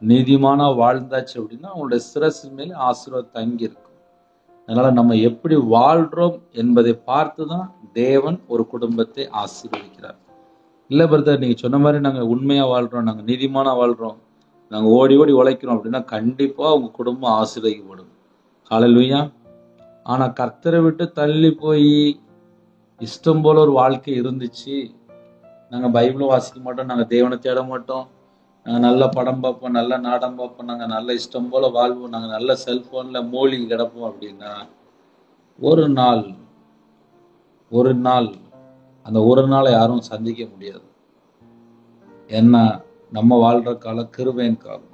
நீதிமானா வாழ்ந்தாச்சு அப்படின்னா அவங்களுடைய சிரசின் மேலே ஆசீர்வாதம் தங்கி இருக்கும். அதனால நம்ம எப்படி வாழ்றோம் என்பதை பார்த்துதான் தேவன் ஒரு குடும்பத்தை ஆசீர்வதிக்கிறார். இல்ல பிரதர், நீங்க சொன்ன மாதிரி நாங்க உண்மையா வாழ்றோம், நாங்க நீதிமானா வாழ்றோம், நாங்க ஓடி ஓடி உழைக்கிறோம் அப்படின்னா கண்டிப்பா உங்க குடும்பம் ஆசீர்வதிக்கப்படும். ஹல்லேலூயா. ஆனா கர்த்தரை விட்டு தள்ளி போய் இஷ்டம் போல ஒரு வாழ்க்கை இருந்துச்சு, நாங்க பைபிளும் வாசிக்க மாட்டோம், நாங்க தேவனை தேட மாட்டோம், நாங்க நல்ல படம் பார்ப்போம், நல்ல நாடகம் பார்ப்போம், நாங்க நல்ல இஷ்டம் போல வாழ்வோம், நாங்க நல்ல செல்போன்ல மூழ்கி கிடப்போம் அப்படின்னா ஒரு நாள் அந்த ஒரு நாளை யாரும் சந்திக்க முடியாது. ஏன்னா நம்ம வாழ்ற காலம் கிருபையின் காலம்.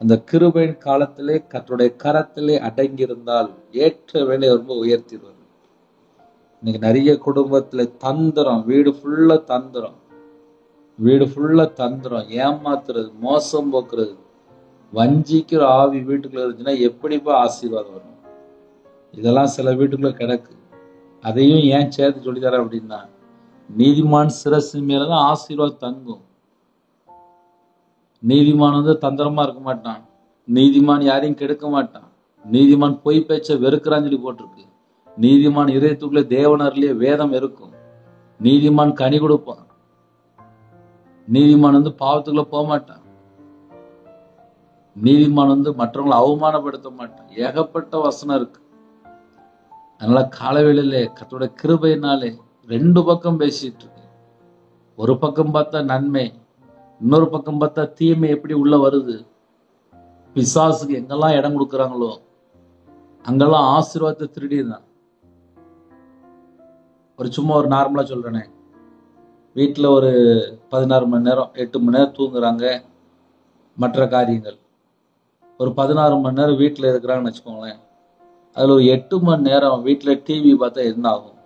அந்த கிருபையின் காலத்திலே கர்த்தருடைய கரத்திலே அடங்கி இருந்தால் ஏற்ற வேலை ரொம்ப உயர்த்திடுவார். இன்னைக்கு நிறைய குடும்பத்துல தந்திரம், வீடு ஃபுல்லா தந்திரம், ஏமாத்துறது, மோசம் போக்குறது, வஞ்சிக்கிற ஆவி வீட்டுக்குள்ள இருந்துச்சுன்னா எப்படிப்பா ஆசீர்வாதம் வரும்? இதெல்லாம் சில வீட்டுக்குள்ள கிடக்கு. அதையும் ஏன் சேர்த்து சொல்லித்தரேன் அப்படின்னா, நீதிமான் சிரசு மேலதான் ஆசீர்வாதம் தங்கும். நீதிமான் தந்திரமா இருக்க மாட்டான், நீதிமான் யாரையும் கெடுக்க மாட்டான், நீதிமான் பொய் பேச்ச வெறுக்கிறான்னு சொல்லி போட்டிருக்கு. நீதிமான் இதயத்துக்குள்ள தேவனர்லயே வேதம் இருக்கும். நீதிமான் கனி கொடுப்பான், நீதிமான் பாவத்துக்குள்ள போக மாட்டான், நீதிமான் மற்றவங்களை அவமானப்படுத்த மாட்டான். ஏகப்பட்ட வசனம் இருக்கு. அதனால காலவேளையிலே கர்த்தருடைய கிருபையினாலே 2 பக்கம் பேசிட்டு இருக்கு. ஒரு பக்கம் பார்த்தா நன்மை, இன்னொரு பக்கம் பார்த்தா தீமை எப்படி உள்ள வருது. பிசாசுக்கு எங்கெல்லாம் இடம் கொடுக்குறாங்களோ அங்கெல்லாம் ஆசீர்வாதத்தை திருடிதான். சும்மா ஒரு நார்மலா சொல்றேனே, வீட்டுல ஒரு 16 மணி நேரம் 8 மணி நேரம் தூங்குறாங்க, மற்ற காரியங்கள். ஒரு 16 மணி நேரம் வீட்டில் இருக்கிறாங்கன்னு வச்சுக்கோங்களேன். அதில் ஒரு 8 மணி நேரம் வீட்டில் டிவி பார்த்தா என்ன ஆகும்?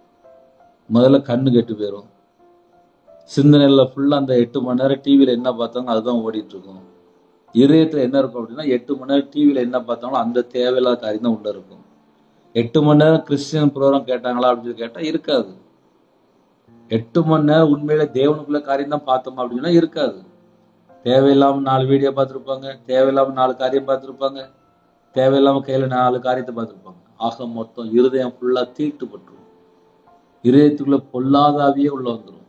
முதல்ல கண்ணு கெட்டு போயிடும். சிந்தனையில் ஃபுல்லாக அந்த 8 மணி நேரம் டிவியில் என்ன பார்த்தாங்க அதுதான் ஓடிட்டு இருக்கும். இதயத்தில் என்ன இருக்கும் அப்படின்னா 8 மணி நேரம் டிவியில் என்ன பார்த்தாங்களோ அந்த தேவையில்லாத காரியம் தான் உள்ள இருக்கும். 8 மணி நேரம் கிறிஸ்டியன் ப்ரோக்ராம் கேட்டாங்களா அப்படின்னு கேட்டால் இருக்காது. 8 மணி நேரம் உண்மையில தேவனுக்குள்ள காரியம் தான் பார்த்தோமா அப்படின்னா இருக்காது. தேவையில்லாம 4 வீடியோ பார்த்துருப்பாங்க, தேவையில்லாம 4 காரியம் பார்த்துருப்பாங்க, தேவையில்லாம கையில 4 காரியத்தை பார்த்துருப்பாங்க. ஆக மொத்தம் இருதயம் ஃபுல்லா தீட்டுப்பட்டுரும். இருதயத்துக்குள்ள பொல்லாதாவியே உள்ள வந்துடும்,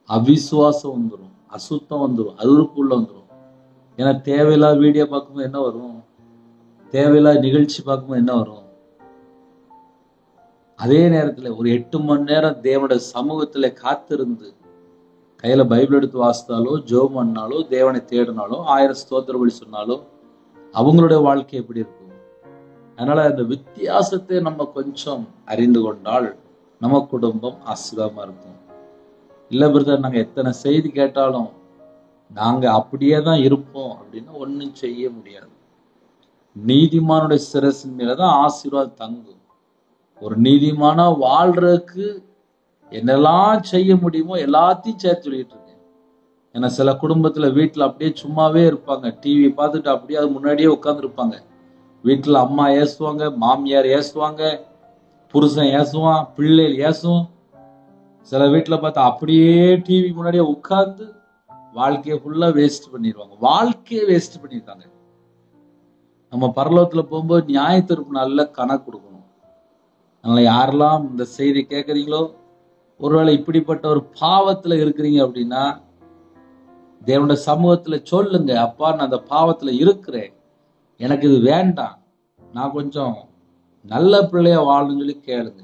அவிசுவாசம் வந்துடும், அசுத்தம் வந்துடும், அருவருப்பு உள்ள வந்துடும். ஏன்னா தேவையில்லாத வீடியோ பார்க்கும்போது என்ன வரும்? தேவையில்லாத நிகழ்ச்சி பார்க்கும்போது என்ன வரும்? அதே நேரத்துல ஒரு 8 மணி நேரம் தேவனுடைய சமூகத்துல காத்திருந்து கையில பைபிள் எடுத்து வாசித்தாலோ, ஜெபம் பண்ணாலோ, தேவனை தேடினாலோ, 1000 ஸ்தோத்திர பலி சொன்னாலோ அவங்களுடைய வாழ்க்கை எப்படி இருக்கும்? அதனால அந்த வித்தியாசத்தை நம்ம கொஞ்சம் அறிந்து கொண்டால் நம்ம குடும்பம் ஆசீர்வாதமா இருக்கும். இல்ல பிரதர், நாங்க எத்தனை செய்தி கேட்டாலும் நாங்க அப்படியே தான் இருப்போம் அப்படின்னா ஒன்றும் செய்ய முடியாது. நீதிமானுடைய சிரசின் மேலதான் ஆசீர்வாதம் தங்கும். ஒரு நீதிமானா வாழ்றதுக்கு என்னெல்லாம் செய்ய முடியுமோ எல்லாத்தையும் சேர்த்து சொல்லிட்டு இருக்கேன். ஏன்னா சில குடும்பத்துல வீட்டுல அப்படியே சும்மாவே இருப்பாங்க, டிவி பார்த்துட்டு அப்படியே அது முன்னாடியே உட்கார்ந்து இருப்பாங்க. வீட்டுல அம்மா ஏசுவாங்க, மாமியார் ஏசுவாங்க, புருஷன் ஏசுவான், பிள்ளைகள் ஏசும். சில வீட்டுல பார்த்தா அப்படியே டிவி முன்னாடியே உட்கார்ந்து வாழ்க்கையை ஃபுல்லா வேஸ்ட் பண்ணிடுவாங்க. வாழ்க்கையை வேஸ்ட் பண்ணிருக்காங்க. நம்ம பரலோகத்துல போகும்போது நியாய தீர்ப்பு நல்ல கணக்கு கொடுக்கணும். அதனால யாரெல்லாம் இந்த செய்தி கேட்கறீங்களோ, ஒருவேளை இப்படிப்பட்ட ஒரு பாவத்துல இருக்கிறீங்க அப்படின்னா தேவனுடைய சமூகத்துல சொல்லுங்க, அப்பா நான் அந்த பாவத்துல இருக்கிறேன், எனக்கு இது வேண்டாம், நான் கொஞ்சம் நல்ல பிள்ளையா வாழணும்னு சொல்லி கேளுங்க.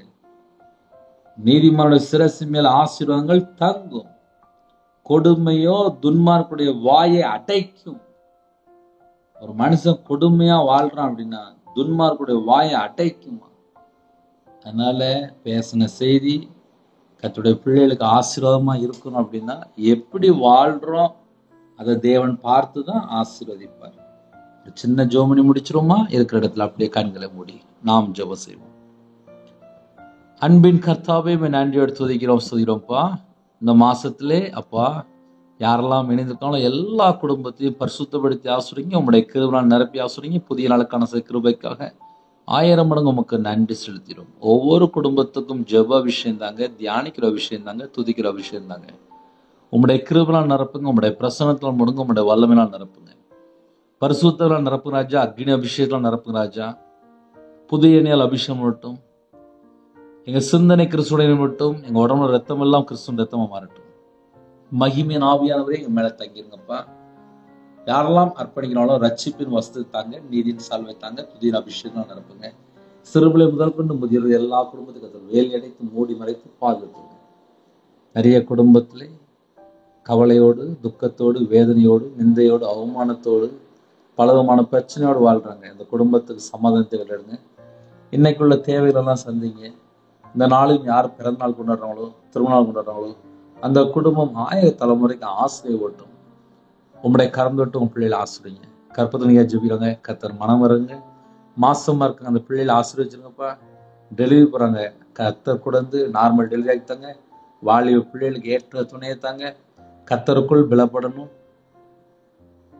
நீதிமானுடைய சிரசு மேல் ஆசீர்வாதங்கள் தங்கும். கொடுமையோ துன்மார்க்குடைய வாயை அடைக்கும். ஒரு மனுஷன் கொடுமையா வாழ்றான் அப்படின்னா துன்மார்க்குடைய வாயை அடைக்குமா? அதனால பேசின செய்தி கர்த்தருடைய பிள்ளைகளுக்கு ஆசீர்வாதமா இருக்கணும் அப்படின்னா எப்படி வாழ்றோம் அதை தேவன் பார்த்து தான் ஆசீர்வதிப்பார். ஒரு சின்ன ஜெபம் முடிச்சிருமா? இருக்கிற இடத்துல அப்படியே கண்களை மூடி நாம் ஜெபம் செய்வோம். அன்பின் கர்த்தாவே, நன்றியோடு துதிக்கிறோம்ப்பா. இந்த மாசத்திலே அப்பா யாரெல்லாம் இணைந்திருக்காங்களோ எல்லா குடும்பத்தையும் பரிசுத்தப்படுத்தி ஆசுறீங்க. உங்களுடைய கிருபையால் நிரப்பி ஆசுறீங்க. புதிய நாளுக்கான கிருபைக்காக 1000 மடங்கு உமக்கு நன்றி செலுத்திடும். ஒவ்வொரு குடும்பத்துக்கும் ஜெப விஷயம் தாங்க, தியானிக்கிற விஷயம் தாங்க, துதிக்கிற விஷயம் தாங்க. உங்களுடைய கிருபையால் நிரப்புங்க, உங்களுடைய பிரசன்னத்தால் முடுங்க, உங்களுடைய வல்லமையால் நிரப்புங்க. பரிசுத்தத்தால் நிரப்புங்க ராஜா, அக்னி அபிஷேகத்தால் நிரப்புங்க ராஜா. புதிய எண்ணெயால் அபிஷேகம் மட்டும் எங்க சிந்தனை கிறிஸ்துடைய மட்டும், எங்க உடம்புல ரத்தம் எல்லாம் கிறிஸ்துவின் ரத்தமா மாறட்டும். மகிமையின் ஆவியானவரே எங்க மேல தங்கிருங்கப்பா. யாரெல்லாம் அர்ப்பணிக்கிறாங்களோ ரட்சிப்பின் வஸ்து தாங்க, நீதியின் சால்வை தாங்க, புதிய அபிஷேகம் நிரப்புங்க. சிறுபிள்ளை முதல் கொண்டு முதியவர் எல்லா குடும்பத்துக்கு வேலி அடைத்து மூடி மறைத்து பாதுகாத்துங்க. நிறைய குடும்பத்திலே கவலையோடு, துக்கத்தோடு, வேதனையோடு, நிந்தையோடு, அவமானத்தோடு, பலவிதமான பிரச்சனையோடு வாழ்றாங்க. இந்த குடும்பத்துக்கு சமாதானத்தை விளையாடுங்க. இன்னைக்குள்ள தேவைகளெல்லாம் சந்திங்க. இந்த நாளில் யார் பிறந்த நாள் கொண்டாடுறாங்களோ, திருமணம் கொண்டாடுறாங்களோ அந்த குடும்பம் 1000 தலைமுறைக்கு ஆசிரியை ஓட்டும். உங்களுடைய கரம் தொட்டு உங்க பிள்ளைகளை ஆசிரியங்க. கற்பத்தனையா ஜெபிக்கிறாங்க, கர்த்தர் மனம் வருங்க. மாசமா இருக்காங்க, அந்த பிள்ளைகளை ஆசீர்வதிச்சிருங்கப்பா. டெலிவரி போறாங்க, கர்த்தர் கூட இருந்து நார்மல் டெலிவரி ஆகித்தாங்க. வாலிப பிள்ளைகளுக்கு ஏற்ற துணையை தாங்க. கர்த்தருக்குள் பலப்படணும்.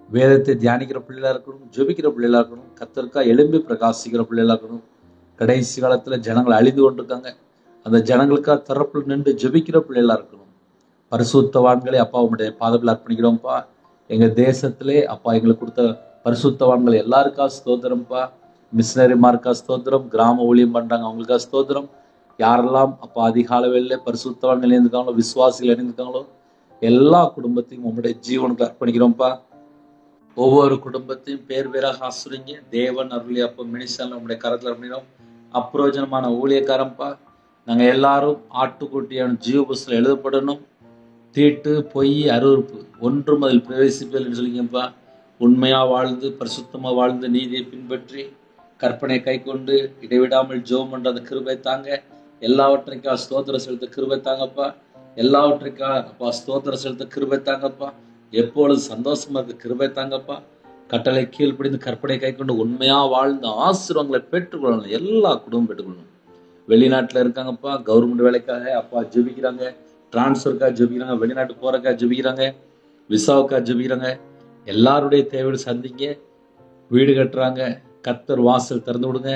வேதத்தை தியானிக்கிற பிள்ளைகளா இருக்கணும், ஜெபிக்கிற பிள்ளைகளா இருக்கணும், கர்த்தருக்கா எழும்பி பிரகாசிக்கிற பிள்ளைகளா இருக்கணும். கடைசி காலத்துல ஜனங்கள் அழிந்து கொண்டிருக்காங்க, அந்த ஜனங்களுக்காக தரப்புல நின்று ஜெபிக்கிற பிள்ளைகளா இருக்கணும். பரிசுத்தவான்களை அப்பா உங்களுடைய பாதத்தில் அர்ப்பணிக்கிறோம்ப்பா. எங்க தேசத்திலே அப்பா எங்களுக்கு கொடுத்த பரிசுத்தவான்கள் எல்லாருக்கா ஸ்தோத்திரம்ப்பா. மிஷினரிமாருக்கா ஸ்தோத்திரம், கிராம ஊழியம் பண்றாங்க அவங்களுக்கா ஸ்தோத்திரம். யாரெல்லாம் அப்பா அதிகால வேளையில பரிசுத்தவான்கள் இணைந்திருக்காங்களோ, விசுவாசிகள் இணைந்திருக்காங்களோ எல்லா குடும்பத்தையும் உங்களுடைய ஜீவனுக்கு அர்ப்பணிக்கிறோம்ப்பா. ஒவ்வொரு குடும்பத்தையும் பேர் பேராக ஆசுறீங்க. தேவன் அருளி அப்போ மினிஸ்டர்ல உங்களுடைய கரத்துல அர்ப்பணிக்கிறோம். அப்பிரோஜனமான ஊழியக்காரம்பா. நாங்க எல்லாரும் ஆட்டுக்குட்டியான ஜீவ புஸ்தகத்தில் எழுதப்படணும். தீட்டு, பொய், அருவருப்பு ஒன்றும் அதில் பிரவேசிப்பதில்லை சொல்லிங்கப்பா. உண்மையா வாழ்ந்து, பரிசுத்தமா வாழ்ந்து, நீதியை பின்பற்றி, கற்பனை கை கொண்டு, இடைவிடாமல் ஜெபம் பண்ற அந்த கிருபை தாங்க. எல்லாவற்றைக்கா ஸ்தோத்திர செலுத்த கிருபை தாங்கப்பா. எல்லாவற்றைக்கா அப்பா ஸ்தோத்திர செலுத்த கிருபை தாங்கப்பா. எப்பொழுது சந்தோஷமா இருக்க கிருபை தாங்கப்பா. கட்டளை கீழ்ப்படிந்து கற்பனை கை கொண்டு உண்மையா வாழ்ந்து ஆசீர்வாதங்களை பெற்றுக்கொள்ளணும். எல்லா குடும்பம் பெற்றுக்கொள்ளணும். வெளிநாட்டுல இருக்காங்கப்பா, கவர்மெண்ட் வேலைக்காக அப்பா ஜெபிக்கிறாங்க, டிரான்ஸ்ஃபருக்காக ஜெபிக்கிறாங்க, வெளிநாட்டு போறக்காக ஜெபிக்கிறாங்க, விசாவுக்காக ஜெபிக்கிறாங்க. எல்லாருடைய தேவையை சந்திங்க. வீடு கட்டுறாங்க, கர்த்தர் வாசல் திறந்து விடுங்க.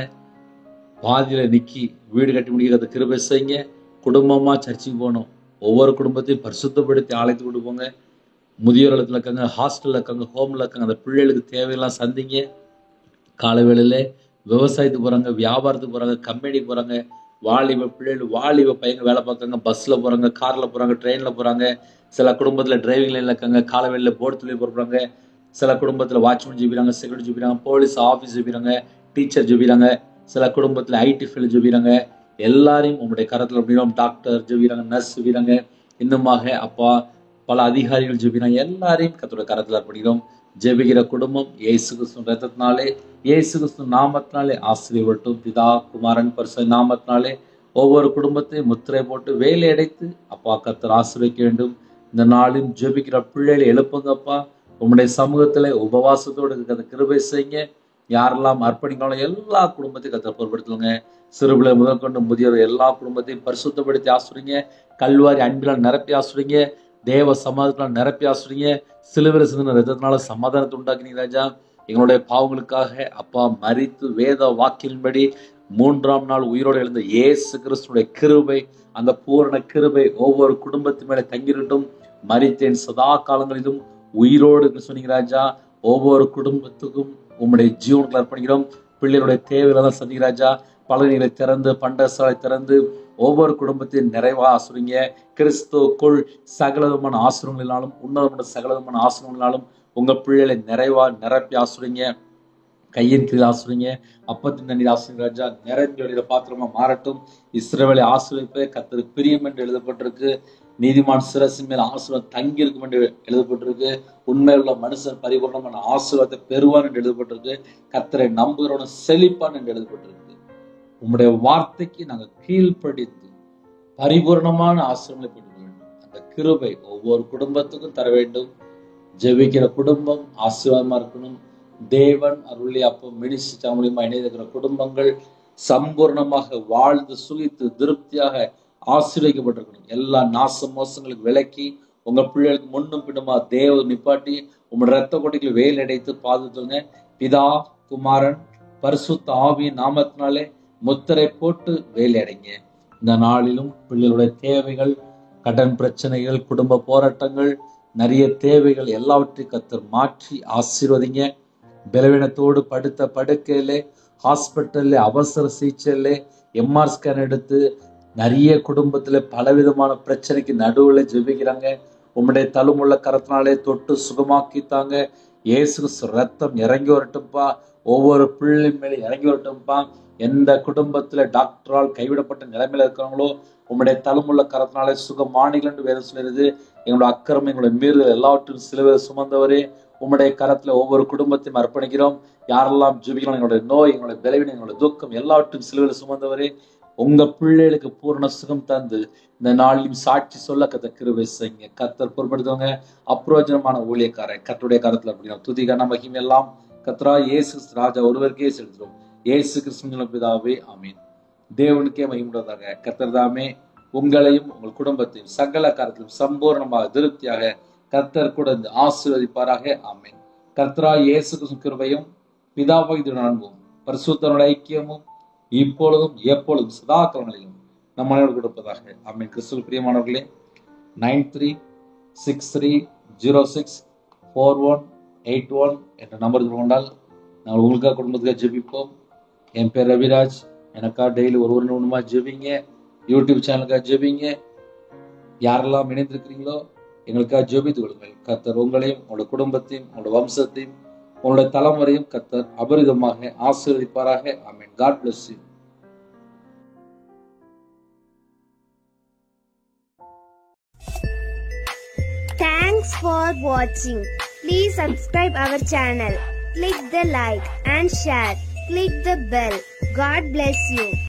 பாதியில நிக்கி வீடு கட்டி முடிக்கிறத கிருபை செய்யுங்க. குடும்பமா சர்ச்சுக்கு போகணும். ஒவ்வொரு குடும்பத்தையும் பரிசுத்தப்படுத்தி ஆலயத்து கொண்டு போங்க. முதியோர் இல்லத்துல இருக்காங்க, ஹாஸ்டல்ல இருக்காங்க, ஹோம்ல இருக்காங்க, அந்த பிள்ளைகளுக்கு தேவையெல்லாம் சந்திங்க. காலை வேளையில விவசாயத்துக்கு போறாங்க, வியாபாரத்துக்கு போறாங்க, கம்பெனிக்கு போறாங்க. வாலிப பிள்ளைகள், வாலிப பையங்க வேலை பார்க்குறாங்க, பஸ்ல போறாங்க, கார்ல போறாங்க, ட்ரெயின்ல போறாங்க. சில குடும்பத்துல டிரைவிங் லைன்ல இருக்காங்க, காலை வேளையில போர்டு தொழில் போறாங்க. சில குடும்பத்துல வாட்ச்மேன் ஜெபிக்கிறாங்க, செக்யூரிட்டி ஜெபிக்கிறாங்க, போலீஸ் ஆஃபீஸ் ஜெபிக்கிறாங்க, டீச்சர் ஜெபிக்கிறாங்க. சில குடும்பத்துல ஐடி ஃபீல்டு ஜெபிக்கிறாங்க. எல்லாரையும் உங்களுடைய கரத்துல அப்படின்னா டாக்டர் ஜெபிக்கிறாங்க, நர்ஸ் ஜெபிக்கிறாங்க. இன்னுமாக அப்பா பல அதிகாரிகள் ஜெபிக்கிறாங்க. எல்லாரையும் கர்த்தருடைய கரத்துல அர்ப்பணிக்கிறோம். ஜெபிக்கிற குடும்பம் இயேசு கிறிஸ்து ரத்தத்தினாலே, இயேசு கிறிஸ்து நாமத்தினாலே ஆசீர்வதிக்கப்படும். பிதா குமாரன் பரிசுத்த நாமத்தினாலே ஒவ்வொரு குடும்பத்தையும் முத்திரை போட்டு வேலை அடைத்து அப்பா கர்த்தர் ஆசீர்வதிக்க வேண்டும். இந்த நாளில் ஜெபிக்கிற பிள்ளைகளை எழுப்புங்கப்பா. உங்களுடைய சமூகத்துல உபவாசத்தோடு இருக்கிற கிருபை செய்யுங்க. யாரெல்லாம் அர்ப்பணிக்கணும் எல்லா குடும்பத்தையும் கர்த்தர் பொறுப்படுத்துங்க. சிறுபிள்ளை முதல் கொண்டு முதியோர் எல்லா குடும்பத்தையும் பரிசுத்தப்படுத்தி ஆசுறீங்க. கல்வாரி அன்பிலால் நிரப்பி ஆசுறீங்க. தேவ சமாதானத்தினால் நிரப்பி ஆசுறீங்க. சிலுவையில் சிந்தின ரத்தத்தினால சமாதானத்தை உண்டாக்குனீங்க ராஜா. எங்களுடைய பாவங்களுக்காக அப்பா மரித்து வேத வாக்கின்படி 3ஆம் நாள் உயிரோடு எழுந்த இயேசு கிறிஸ்துடைய கிருபை, அந்த பூரண கிருபை ஒவ்வொரு குடும்பத்து மேலே தங்கிரட்டும். மரித்தேன் சதா காலங்களிலும் உயிரோடு சொன்னீங்க ராஜா. ஒவ்வொரு குடும்பத்துக்கும் உம்முடைய ஜீவனுக்கு அர்ப்பணிக்கிறோம். பிள்ளைகளுடைய தேவையெல்லாம் சந்திங்க ராஜா. பலகைகளை திறந்து பண்டசாலை திறந்து ஒவ்வொரு குடும்பத்தையும் நிறைவா ஆசுறீங்க. கிறிஸ்துவுக்குள் சகலவிதமான ஆசிரியங்களினாலும் உன்னதமான சகலவிதமான ஆசிரியங்களினாலும் உங்க பிள்ளைகளை நிறைவா நிரப்பி ஆசுறீங்க. கையின் கீழ் ஆசுறீங்க. அப்பத்தின் தண்ணீர் ஆசுறீங்க ராஜா. நிறைஞ்ச வழியில பாத்திரமா மாறட்டும். இஸ்ரவேலை ஆசீர்வதிப்பே கர்த்தருக்கு பிரியம் என்று எழுதப்பட்டிருக்கு. நீதிமான் சிரசின் மேல் ஆசீர்வாதம் தங்கி இருக்கும் என்று எழுதப்பட்டிருக்கு. உண்மையுள்ள மனுஷன் பரிபூர்ணமான ஆசீர்வாதத்தை பெறுவான் என்று எழுதப்பட்டிருக்கு. கர்த்தரை நம்புகிறவன் செழிப்பான் என்று எழுதப்பட்டிருக்கு. உம்முடைய வார்த்தைக்கு நாங்கள் கீழ்ப்படித்து பரிபூர்ணமான ஆசீர்வாதங்களை பெற்று வேண்டும். அந்த கிருபை ஒவ்வொரு குடும்பத்துக்கும் தர வேண்டும். ஜெபிக்கிற குடும்பம் ஆசீர்வாதமா இருக்கணும். தேவன் அருளி அப்போ மினிஸ்ட்ரி மூலியமா இணைந்திருக்கிற குடும்பங்கள் சம்பூர்ணமாக வாழ்ந்து சுகித்து திருப்தியாக ஆசீர்வதிக்கப்பட்டிருக்கணும். எல்லா நாச மோசங்களுக்கு விலக்கி உங்க பிள்ளைகளுக்கு முன்னும் பின்னுமா தேவ நிப்பாட்டி உங்களோட ரத்த கொட்டிகளை வேல் அடைத்து பாதுகாத்துங்க. பிதா குமாரன் பரிசுத்த ஆவியின் நாமத்தினாலே முத்திரை போட்டு வேலை அடைங்க. இந்த நாளிலும் பிள்ளைகளுடைய தேவைகள், கடன் பிரச்சனைகள், குடும்ப போராட்டங்கள், நிறைய தேவைகள் எல்லாவற்றையும் கர்த்தர் மாற்றி ஆசீர்வதிங்க. பலவீனத்தோடு படுத்த படுக்கையிலே, ஹாஸ்பிட்டல்ல, அவசர சிகிச்சையில, எம்ஆர் ஸ்கேன் எடுத்து நிறைய குடும்பத்துல பலவிதமான பிரச்சனைக்கு நடுவில் ஜெபிக்கிறாங்க. உம்முடைய தழுமுள்ள கரத்தினாலே தொட்டு சுகமாக்கித்தாங்க. இயேசு ரத்தம் இறங்கி வரட்டும்பா. ஒவ்வொரு பிள்ளை மேலே இறங்கி வரட்டும்பா. எந்த குடும்பத்துல டாக்டரால் கைவிடப்பட்ட நிலைமையில இருக்கிறவங்களோ உம்முடைய தழுமுள்ள கரத்தினாலே சுகமானிகள் என்று வேதம் சொல்லுது. எங்களுடைய அக்கிரமம், எங்களுடைய மீறுதல் எல்லாவற்றையும் சிலுவையில் சுமந்தவரே உம்முடைய கரத்துல ஒவ்வொரு குடும்பத்தையும் அர்ப்பணிக்கிறோம். யாரெல்லாம் ஜெபிக்கிறோம், எங்களுடைய நோய், எங்களுடைய பலவீனம், எங்களுடைய துக்கம் எல்லாவற்றையும் சிலுவையில் சுமந்தவரே உங்க பிள்ளைகளுக்கு பூர்ண சுகம் தந்து இந்த நாளிலும் சாட்சி சொல்ல கர்த்தர் கிருபை செய்யுங்க. கர்த்தர் பொறுப்படுத்துவங்க. அப்பிரோஜனமான ஊழியக்காரன் கர்த்தருடைய கரத்துல அப்படின்னா துதிகான மகிமை எல்லாம் கர்த்தரா இயேசு ராஜா ஒருவருக்கே செலுத்துறோம். இயேசு கிறிஸ்துவின் பிதாவே ஆமீன். தேவனுக்கே மகிமையுள்ளதாக. கர்த்தர் தாமே உங்களையும் உங்கள் குடும்பத்தையும் சகல காரியத்திலும் சம்பூர்ணமாக திருப்தியாக கர்த்தர் கூட ஆசீர்வதிப்பாராக. ஆமீன். கர்த்தரா இயேசு கிறிஸ்துவின் கிருபையும் பிதாவாகிய அன்பும் பரிசுத்தருடைய ஐக்கியமும் இப்பொழுதும் எப்பொழுதும் சதா காலங்களிலும் நம் அனைவரோடு கொடுப்பதாக. ஆமீன். கிறிஸ்துவில் பிரியமானவர்களே, 9363064181 என்ற நம்பருக்கு கொண்டால் நாங்கள் உங்களுக்காக குடும்பத்துக்காக ஜெபிப்போம். என் பேர் ரவிராஜ். எனக்காக டெய்லி ஒரு நிமிடமா ஜெபிங்க. யூடியூப் சேனலுக்காக ஜெபிங்க. யாரெல்லாம் இணைந்திருக்கிறீங்களோ எங்களுக்காக ஜெபித்து கொள்ளுங்கள். கர்த்தர் உங்களையும் உங்களோட குடும்பத்தையும் உங்களோட வம்சத்தையும் உங்களுடைய தலைமுறையும் கர்த்தர் அபரிதமாக ஆசீர்வதிப்பாராக. ஆமென். God bless you. Thanks for watching. Please subscribe our channel. Click the like and share. Click the bell. God bless you.